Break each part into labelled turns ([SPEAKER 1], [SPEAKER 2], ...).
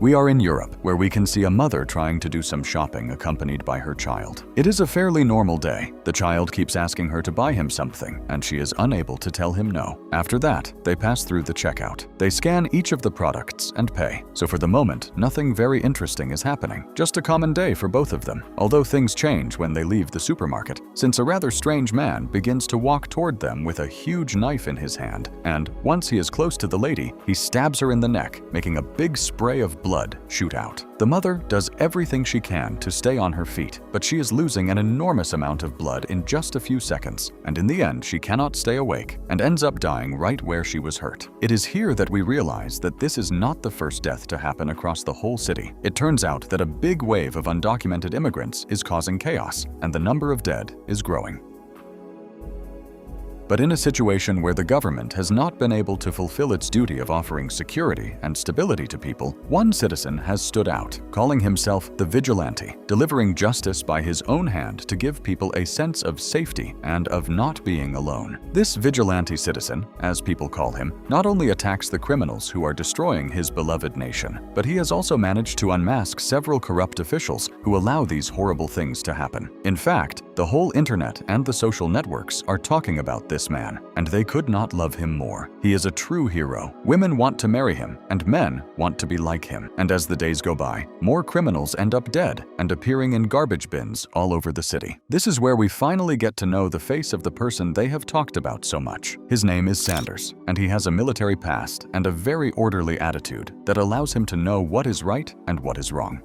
[SPEAKER 1] We are in Europe, where we can see a mother trying to do some shopping accompanied by her child. It is a fairly normal day. The child keeps asking her to buy him something, and she is unable to tell him no. After that, they pass through the checkout. They scan each of the products and pay. So for the moment, nothing very interesting is happening. Just a common day for both of them. Although things change when they leave the supermarket, since a rather strange man begins to walk toward them with a huge knife in his hand, and once he is close to the lady, he stabs her in the neck, making a big spray of blood shoot out. The mother does everything she can to stay on her feet, but she is losing an enormous amount of blood in just a few seconds, and in the end she cannot stay awake and ends up dying right where she was hurt. It is here that we realize that this is not the first death to happen across the whole city. It turns out that a big wave of undocumented immigrants is causing chaos, and the number of dead is growing. But in a situation where the government has not been able to fulfill its duty of offering security and stability to people, one citizen has stood out, calling himself the Vigilante, delivering justice by his own hand to give people a sense of safety and of not being alone. This Vigilante citizen, as people call him, not only attacks the criminals who are destroying his beloved nation, but he has also managed to unmask several corrupt officials who allow these horrible things to happen. In fact, the whole internet and the social networks are talking about this man, and they could not love him more. He is a true hero. Women want to marry him, and men want to be like him. And as the days go by, more criminals end up dead and appearing in garbage bins all over the city. This is where we finally get to know the face of the person they have talked about so much. His name is Sanders, and he has a military past and a very orderly attitude that allows him to know what is right and what is wrong.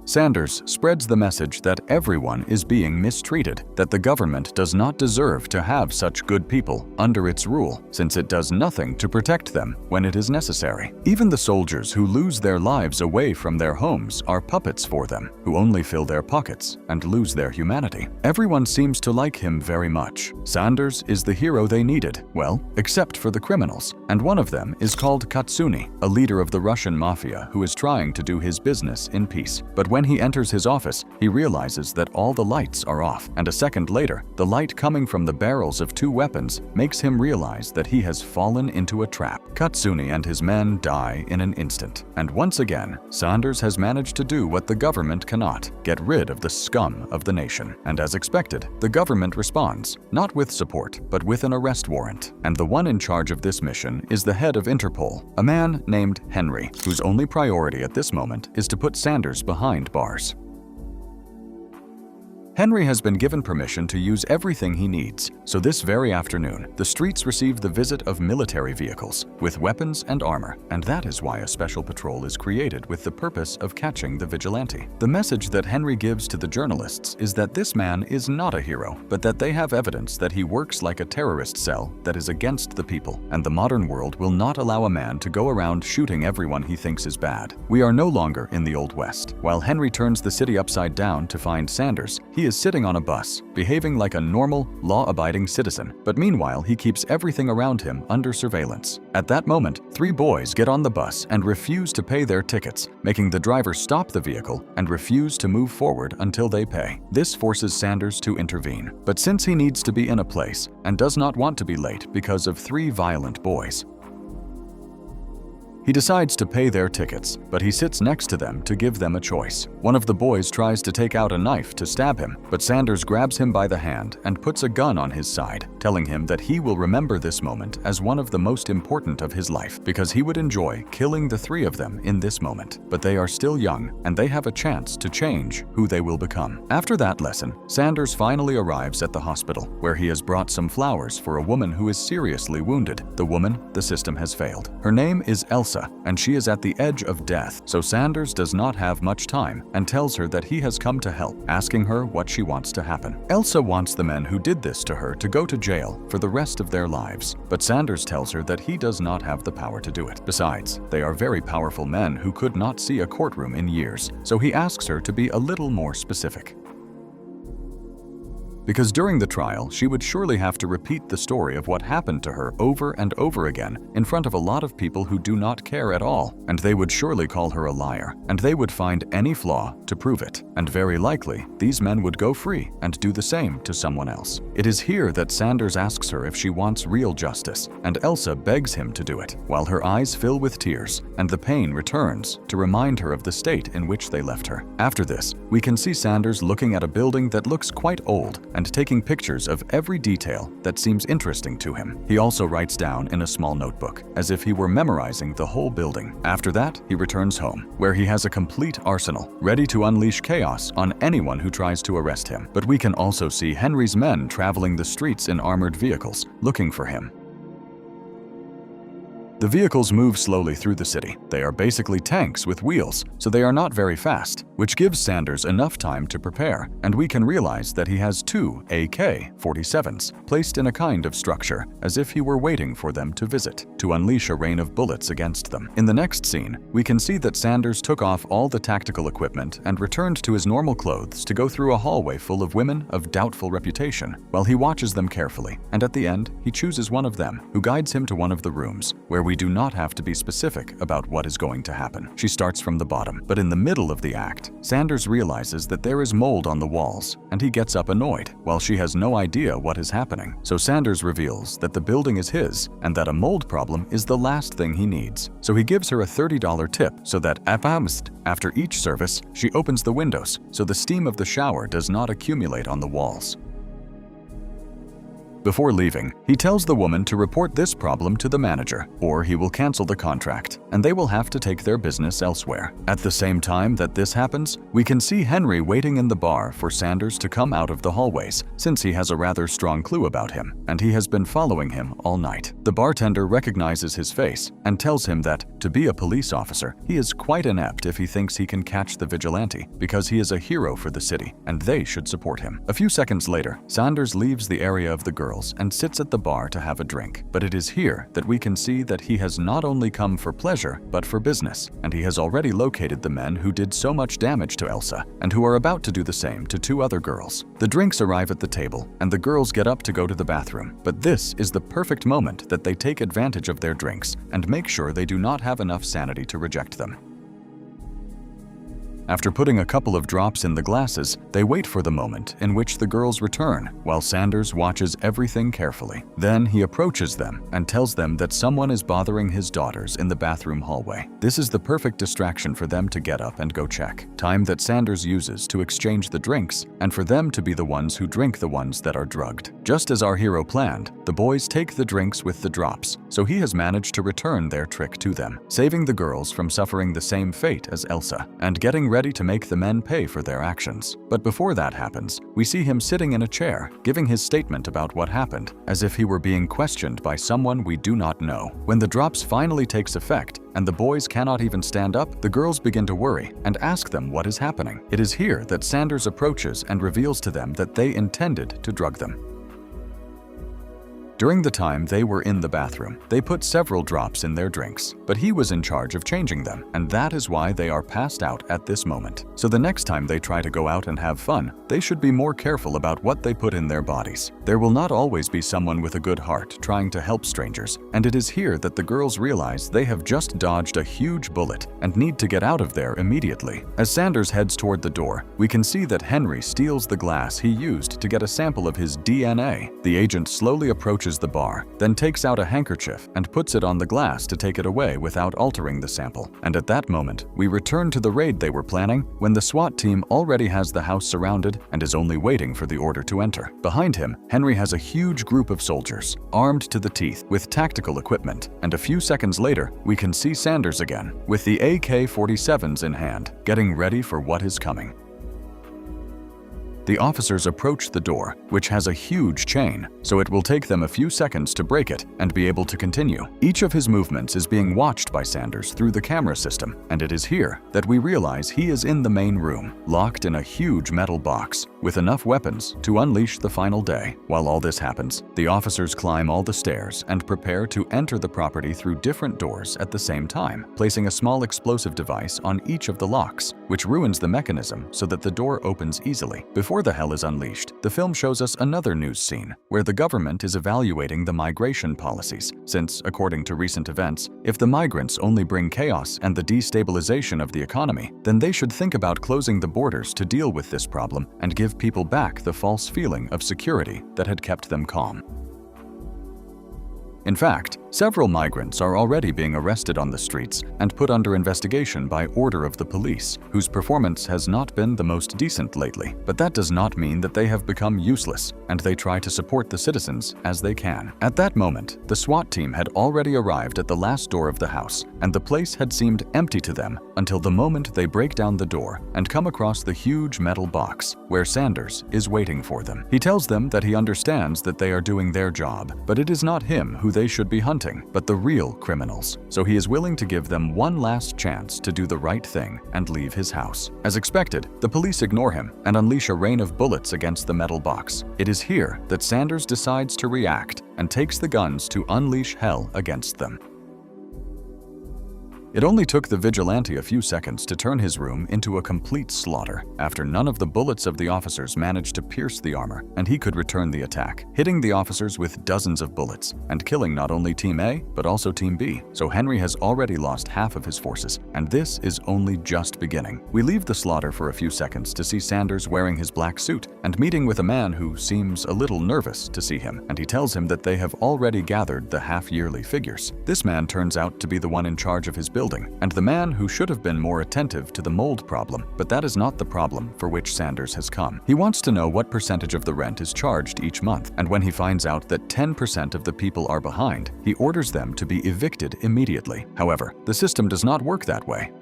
[SPEAKER 1] Sanders spreads the message that everyone is being mistreated, that the government does not deserve to have such good people under its rule, since it does nothing to protect them when it is necessary. Even the soldiers who lose their lives away from their homes are puppets for them, who only fill their pockets and lose their humanity. Everyone seems to like him very much. Sanders is the hero they needed, well, except for the criminals, and one of them is called Katsuni, a leader of the Russian mafia who is trying to do his business in peace. But when he enters his office, he realizes that all the lights are off, and a second later, the light coming from the barrels of two weapons makes him realize that he has fallen into a trap. Katsuni and his men die in an instant, and once again, Sanders has managed to do what the government cannot: get rid of the scum of the nation. And as expected, the government responds, not with support, but with an arrest warrant. And the one in charge of this mission is the head of Interpol, a man named Henry, whose only priority at this moment is to put Sanders behind bars. Henry has been given permission to use everything he needs, so this very afternoon, the streets receive the visit of military vehicles with weapons and armor, and that is why a special patrol is created with the purpose of catching the vigilante. The message that Henry gives to the journalists is that this man is not a hero, but that they have evidence that he works like a terrorist cell that is against the people, and the modern world will not allow a man to go around shooting everyone he thinks is bad. We are no longer in the Old West. While Henry turns the city upside down to find Sanders, he is sitting on a bus, behaving like a normal, law-abiding citizen, but meanwhile he keeps everything around him under surveillance. At that moment, three boys get on the bus and refuse to pay their tickets, making the driver stop the vehicle and refuse to move forward until they pay. This forces Sanders to intervene, but since he needs to be in a place and does not want to be late because of three violent boys, he decides to pay their tickets, but he sits next to them to give them a choice. One of the boys tries to take out a knife to stab him, but Sanders grabs him by the hand and puts a gun on his side, telling him that he will remember this moment as one of the most important of his life, because he would enjoy killing the three of them in this moment. But they are still young, and they have a chance to change who they will become. After that lesson, Sanders finally arrives at the hospital, where he has brought some flowers for a woman who is seriously wounded. The woman, the system has failed. Her name is Elsa, and she is at the edge of death, so Sanders does not have much time and tells her that he has come to help, asking her what she wants to happen. Elsa wants the men who did this to her to go to jail for the rest of their lives, but Sanders tells her that he does not have the power to do it. Besides, they are very powerful men who could not see a courtroom in years, so he asks her to be a little more specific. because during the trial, she would surely have to repeat the story of what happened to her over and over again in front of a lot of people who do not care at all, and they would surely call her a liar, and they would find any flaw to prove it, and very likely, these men would go free and do the same to someone else. It is here that Sanders asks her if she wants real justice, and Elsa begs him to do it, while her eyes fill with tears, and the pain returns to remind her of the state in which they left her. After this, we can see Sanders looking at a building that looks quite old and taking pictures of every detail that seems interesting to him. He also writes down in a small notebook, as if he were memorizing the whole building. After that, he returns home, where he has a complete arsenal, ready to unleash chaos on anyone who tries to arrest him. But we can also see Henry's men traveling the streets in armored vehicles, looking for him. The vehicles move slowly through the city. They are basically tanks with wheels, so they are not very fast, which gives Sanders enough time to prepare, and we can realize that he has 2 AK-47s placed in a kind of structure, as if he were waiting for them to visit, to unleash a rain of bullets against them. In the next scene, we can see that Sanders took off all the tactical equipment and returned to his normal clothes to go through a hallway full of women of doubtful reputation, while he watches them carefully, and at the end, he chooses one of them, who guides him to one of the rooms, where we do not have to be specific about what is going to happen. She starts from the bottom, but in the middle of the act, Sanders realizes that there is mold on the walls, and he gets up annoyed, while she has no idea what is happening. So Sanders reveals that the building is his, and that a mold problem is the last thing he needs. So he gives her a $30 tip so that after each service, she opens the windows, so the steam of the shower does not accumulate on the walls. Before leaving, he tells the woman to report this problem to the manager, or he will cancel the contract, and they will have to take their business elsewhere. At the same time that this happens, we can see Henry waiting in the bar for Sanders to come out of the hallways, since he has a rather strong clue about him, and he has been following him all night. The bartender recognizes his face and tells him that, to be a police officer, he is quite inept if he thinks he can catch the vigilante, because he is a hero for the city, and they should support him. A few seconds later, Sanders leaves the area of the girls and sits at the bar to have a drink. But it is here that we can see that he has not only come for pleasure, but for business, and he has already located the men who did so much damage to Elsa, and who are about to do the same to 2 other girls. The drinks arrive at the table, and the girls get up to go to the bathroom, but this is the perfect moment that they take advantage of their drinks and make sure they do not have enough sanity to reject them. After putting a couple of drops in the glasses, they wait for the moment in which the girls return, while Sanders watches everything carefully. Then he approaches them and tells them that someone is bothering his daughters in the bathroom hallway. This is the perfect distraction for them to get up and go check, time that Sanders uses to exchange the drinks, and for them to be the ones who drink the ones that are drugged. Just as our hero planned, the boys take the drinks with the drops, so he has managed to return their trick to them, saving the girls from suffering the same fate as Elsa, and getting ready to make the men pay for their actions. But before that happens, we see him sitting in a chair, giving his statement about what happened, as if he were being questioned by someone we do not know. When the drops finally takes effect, and the boys cannot even stand up, the girls begin to worry and ask them what is happening. It is here that Sanders approaches and reveals to them that they intended to drug them. During the time they were in the bathroom, they put several drops in their drinks, but he was in charge of changing them, and that is why they are passed out at this moment. So the next time they try to go out and have fun, they should be more careful about what they put in their bodies. There will not always be someone with a good heart trying to help strangers, and it is here that the girls realize they have just dodged a huge bullet and need to get out of there immediately. As Sanders heads toward the door, we can see that Henry steals the glass he used to get a sample of his DNA. The agent slowly approaches the bar, then takes out a handkerchief and puts it on the glass to take it away without altering the sample. And at that moment, we return to the raid they were planning when the SWAT team already has the house surrounded and is only waiting for the order to enter. Behind him, Henry has a huge group of soldiers, armed to the teeth with tactical equipment, and a few seconds later, we can see Sanders again, with the AK-47s in hand, getting ready for what is coming. The officers approach the door, which has a huge chain, so it will take them a few seconds to break it and be able to continue. Each of his movements is being watched by Sanders through the camera system, and it is here that we realize he is in the main room, locked in a huge metal box, with enough weapons to unleash the final day. While all this happens, the officers climb all the stairs and prepare to enter the property through different doors at the same time, placing a small explosive device on each of the locks, which ruins the mechanism so that the door opens easily. Before before the hell is unleashed, the film shows us another news scene where the government is evaluating the migration policies, since, according to recent events, if the migrants only bring chaos and the destabilization of the economy, then they should think about closing the borders to deal with this problem and give people back the false feeling of security that had kept them calm. In fact, several migrants are already being arrested on the streets and put under investigation by order of the police, whose performance has not been the most decent lately. But that does not mean that they have become useless, and they try to support the citizens as they can. At that moment, the SWAT team had already arrived at the last door of the house, and the place had seemed empty to them until the moment they break down the door and come across the huge metal box where Sanders is waiting for them. He tells them that he understands that they are doing their job, but it is not him who they should be hunting, but the real criminals. So he is willing to give them one last chance to do the right thing and leave his house. As expected, the police ignore him and unleash a rain of bullets against the metal box. It is here that Sanders decides to react and takes the guns to unleash hell against them. It only took the vigilante a few seconds to turn his room into a complete slaughter after none of the bullets of the officers managed to pierce the armor, and he could return the attack, hitting the officers with dozens of bullets and killing not only Team A but also Team B. So Henry has already lost half of his forces, and this is only just beginning. We leave the slaughter for a few seconds to see Sanders wearing his black suit and meeting with a man who seems a little nervous to see him, and he tells him that they have already gathered the half-yearly figures. This man turns out to be the one in charge of his building, and the man who should have been more attentive to the mold problem, but that is not the problem for which Sanders has come. He wants to know what percentage of the rent is charged each month, and when he finds out that 10% of the people are behind, he orders them to be evicted immediately. However, the system does not work that way.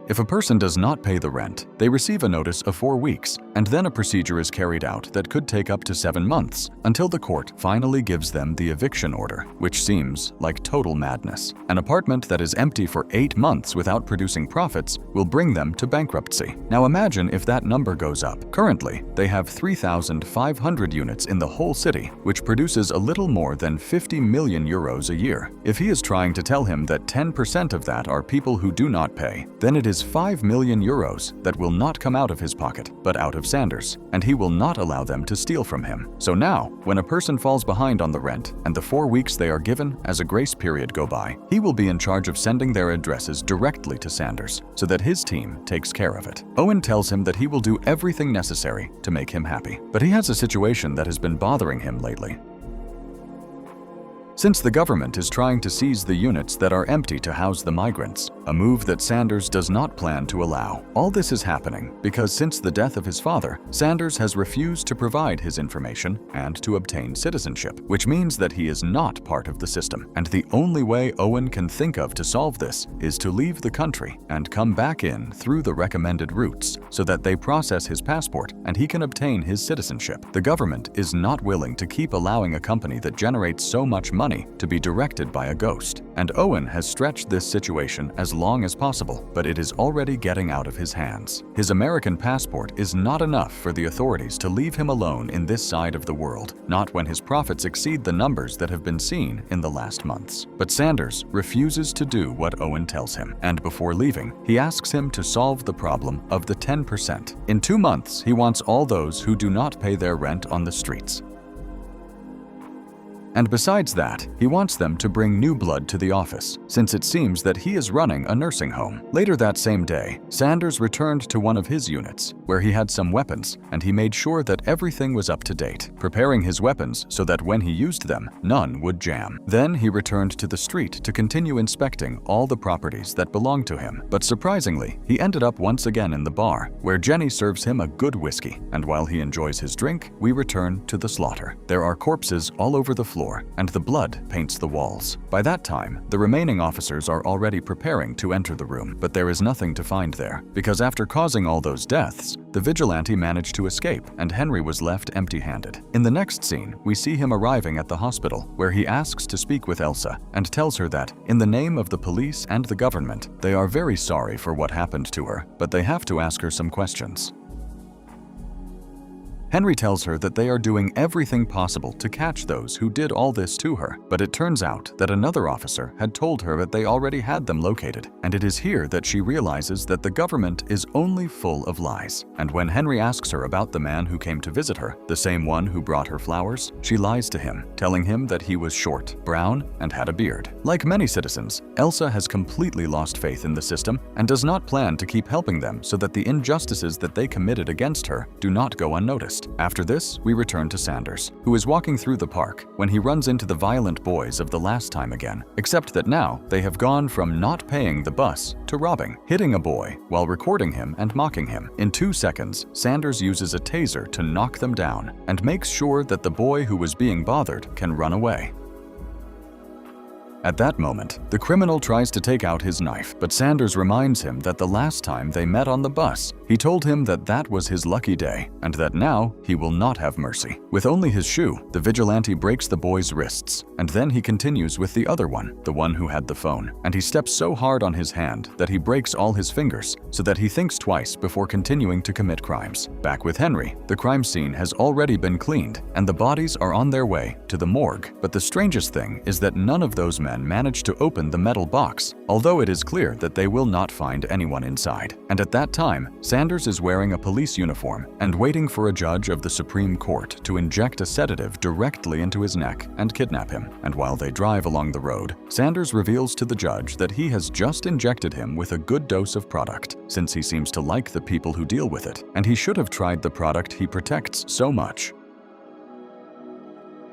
[SPEAKER 1] If a person does not pay the rent, they receive a notice of 4 weeks, and then a procedure is carried out that could take up to 7 months, until the court finally gives them the eviction order, which seems like total madness. An apartment that is empty for 8 months without producing profits will bring them to bankruptcy. Now imagine if that number goes up. Currently, they have 3,500 units in the whole city, which produces a little more than 50 million euros a year. If he is trying to tell him that 10% of that are people who do not pay, then it is 5 million euros that will not come out of his pocket, but out of Sanders, and he will not allow them to steal from him. So now, when a person falls behind on the rent and the 4 weeks they are given as a grace period go by, he will be in charge of sending their addresses directly to Sanders so that his team takes care of it. Owen tells him that he will do everything necessary to make him happy, but he has a situation that has been bothering him lately. Since the government is trying to seize the units that are empty to house the migrants, a move that Sanders does not plan to allow. All this is happening because since the death of his father, Sanders has refused to provide his information and to obtain citizenship, which means that he is not part of the system. And the only way Owen can think of to solve this is to leave the country and come back in through the recommended routes so that they process his passport and he can obtain his citizenship. The government is not willing to keep allowing a company that generates so much money to be directed by a ghost, and Owen has stretched this situation as long as possible, but it is already getting out of his hands. His American passport is not enough for the authorities to leave him alone in this side of the world, not when his profits exceed the numbers that have been seen in the last months. But Sanders refuses to do what Owen tells him, and before leaving, he asks him to solve the problem of the 10%. In 2 months, he wants all those who do not pay their rent on the streets. And besides that, he wants them to bring new blood to the office, since it seems that he is running a nursing home. Later that same day, Sanders returned to one of his units, where he had some weapons, and he made sure that everything was up to date, preparing his weapons so that when he used them, none would jam. Then he returned to the street to continue inspecting all the properties that belonged to him. But surprisingly, he ended up once again in the bar, where Jenny serves him a good whiskey, and while he enjoys his drink, we return to the slaughter. There are corpses all over the floor, and the blood paints the walls. By that time, the remaining officers are already preparing to enter the room, but there is nothing to find there, because after causing all those deaths, the vigilante managed to escape, and Henry was left empty-handed. In the next scene, we see him arriving at the hospital, where he asks to speak with Elsa, and tells her that, in the name of the police and the government, they are very sorry for what happened to her, but they have to ask her some questions. Henry tells her that they are doing everything possible to catch those who did all this to her, but it turns out that another officer had told her that they already had them located, and it is here that she realizes that the government is only full of lies. And when Henry asks her about the man who came to visit her, the same one who brought her flowers, she lies to him, telling him that he was short, brown, and had a beard. Like many citizens, Elsa has completely lost faith in the system and does not plan to keep helping them so that the injustices that they committed against her do not go unnoticed. After this, we return to Sanders, who is walking through the park when he runs into the violent boys of the last time again, except that now they have gone from not paying the bus to robbing, hitting a boy while recording him and mocking him. In 2 seconds, Sanders uses a taser to knock them down and makes sure that the boy who was being bothered can run away. At that moment, the criminal tries to take out his knife, but Sanders reminds him that the last time they met on the bus, he told him that that was his lucky day and that now he will not have mercy. With only his shoe, the vigilante breaks the boy's wrists, and then he continues with the other one, the one who had the phone, and he steps so hard on his hand that he breaks all his fingers so that he thinks twice before continuing to commit crimes. Back with Henry, the crime scene has already been cleaned and the bodies are on their way to the morgue. But the strangest thing is that none of those men manage to open the metal box, although it is clear that they will not find anyone inside. And at that time, Sanders is wearing a police uniform and waiting for a judge of the Supreme Court to inject a sedative directly into his neck and kidnap him. And while they drive along the road, Sanders reveals to the judge that he has just injected him with a good dose of product, since he seems to like the people who deal with it, and he should have tried the product he protects so much.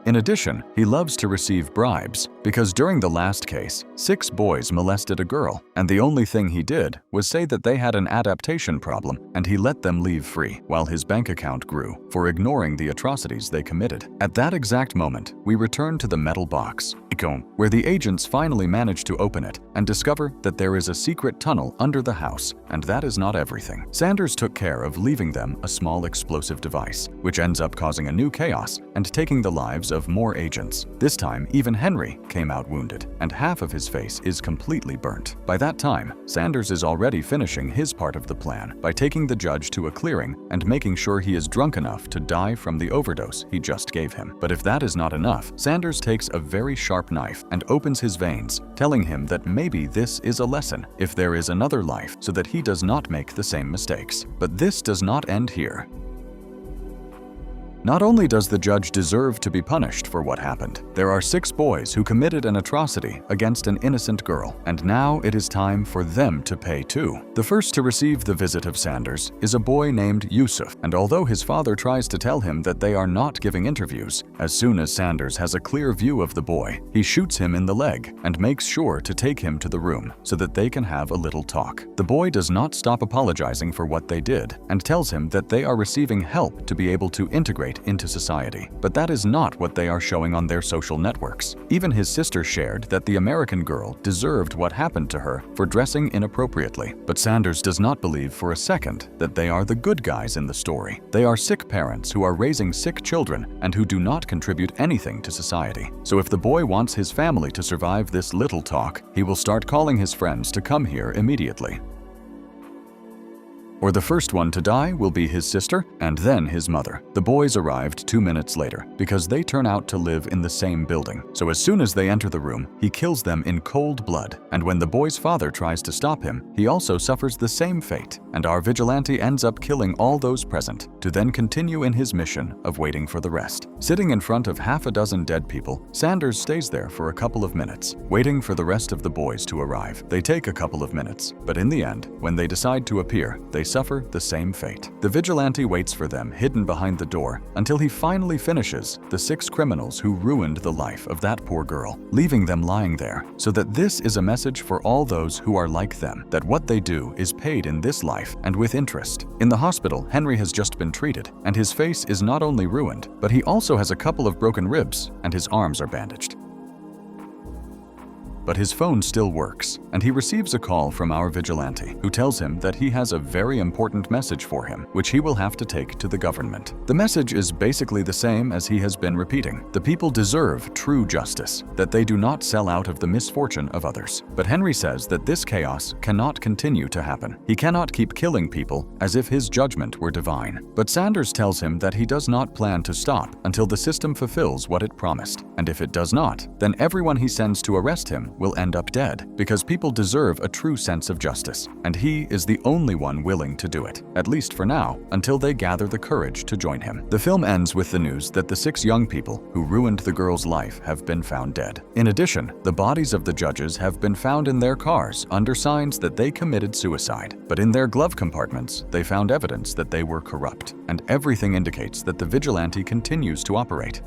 [SPEAKER 1] In addition, he loves to receive bribes because during the last case, 6 boys molested a girl, and the only thing he did was say that they had an adaptation problem and he let them leave free while his bank account grew for ignoring the atrocities they committed. At that exact moment, we return to the metal box, where the agents finally manage to open it and discover that there is a secret tunnel under the house, and that is not everything. Sanders took care of leaving them a small explosive device, which ends up causing a new chaos and taking the lives of more agents. This time, even Henry came out wounded, and half of his face is completely burnt. By that time, Sanders is already finishing his part of the plan by taking the judge to a clearing and making sure he is drunk enough to die from the overdose he just gave him. But if that is not enough, Sanders takes a very sharp knife and opens his veins, telling him that maybe this is a lesson if there is another life so that he does not make the same mistakes. But this does not end here. Not only does the judge deserve to be punished for what happened, there are 6 boys who committed an atrocity against an innocent girl, and now it is time for them to pay too. The first to receive the visit of Sanders is a boy named Yusuf, and although his father tries to tell him that they are not giving interviews, as soon as Sanders has a clear view of the boy, he shoots him in the leg and makes sure to take him to the room so that they can have a little talk. The boy does not stop apologizing for what they did and tells him that they are receiving help to be able to integrate into society. But that is not what they are showing on their social networks. Even his sister shared that the American girl deserved what happened to her for dressing inappropriately. But Sanders does not believe for a second that they are the good guys in the story. They are sick parents who are raising sick children and who do not contribute anything to society. So if the boy wants his family to survive this little talk, he will start calling his friends to come here immediately. Or the first one to die will be his sister and then his mother. The boys arrived 2 minutes later because they turn out to live in the same building. So as soon as they enter the room, he kills them in cold blood. And when the boy's father tries to stop him, he also suffers the same fate. And our vigilante ends up killing all those present to then continue in his mission of waiting for the rest. Sitting in front of half a dozen dead people, Sanders stays there for a couple of minutes, waiting for the rest of the boys to arrive. They take a couple of minutes, but in the end, when they decide to appear, they suffer the same fate. The vigilante waits for them hidden behind the door until he finally finishes the 6 criminals who ruined the life of that poor girl, leaving them lying there, so that this is a message for all those who are like them, that what they do is paid in this life and with interest. In the hospital, Henry has just been treated, and his face is not only ruined, but he also has a couple of broken ribs and his arms are bandaged. but his phone still works, and he receives a call from our vigilante, who tells him that he has a very important message for him, which he will have to take to the government. The message is basically the same as he has been repeating. The people deserve true justice, that they do not sell out of the misfortune of others. But Henry says that this chaos cannot continue to happen. He cannot keep killing people as if his judgment were divine. But Sanders tells him that he does not plan to stop until the system fulfills what it promised. And if it does not, then everyone he sends to arrest him will end up dead, because people deserve a true sense of justice. And he is the only one willing to do it, at least for now, until they gather the courage to join him. The film ends with the news that the 6 young people who ruined the girl's life have been found dead. In addition, the bodies of the judges have been found in their cars under signs that they committed suicide. But in their glove compartments, they found evidence that they were corrupt, and everything indicates that the vigilante continues to operate.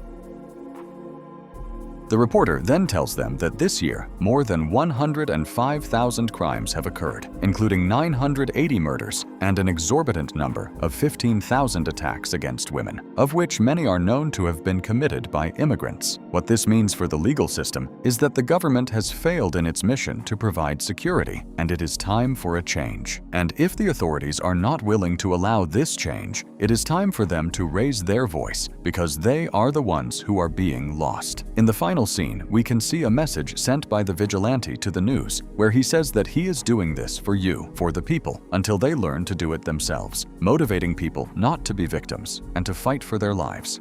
[SPEAKER 1] The reporter then tells them that this year, more than 105,000 crimes have occurred, including 980 murders and an exorbitant number of 15,000 attacks against women, of which many are known to have been committed by immigrants. What this means for the legal system is that the government has failed in its mission to provide security, and it is time for a change. And if the authorities are not willing to allow this change, it is time for them to raise their voice, because they are the ones who are being lost. In the final scene, we can see a message sent by the vigilante to the news, where he says that he is doing this for you, for the people, until they learn to do it themselves, motivating people not to be victims and to fight for their lives.